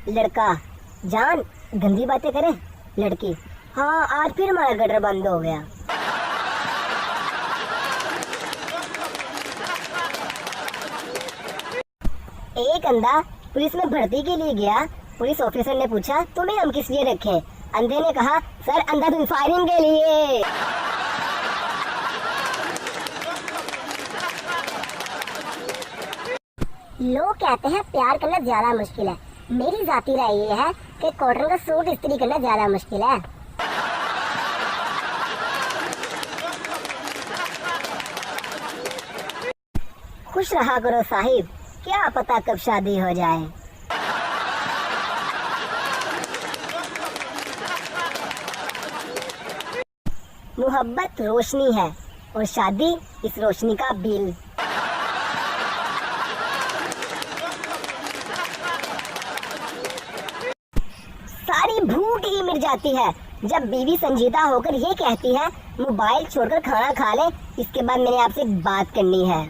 लड़का जान गंदी बातें करे। लड़की हाँ आज फिर हमारा गटर बंद हो गया। एक अंधा पुलिस में भर्ती के लिए गया। पुलिस ऑफिसर ने पूछा तुम्हें हम किस लिए रखे। अंधे ने कहा सर अंधाधुंध फायरिंग के लिए। लोग कहते हैं प्यार करना ज्यादा मुश्किल है। मेरी जाती राय ये है कि कॉटन का सूट इस्त्री करना ज्यादा मुश्किल है। खुश रहा करो साहिब, क्या पता कब शादी हो जाए। मोहब्बत रोशनी है और शादी इस रोशनी का बिल। सारी भूख ही मिट जाती है जब बीवी संजीदा होकर ये कहती है मोबाइल छोड़कर खाना खा ले, इसके बाद मैंने आपसे बात करनी है।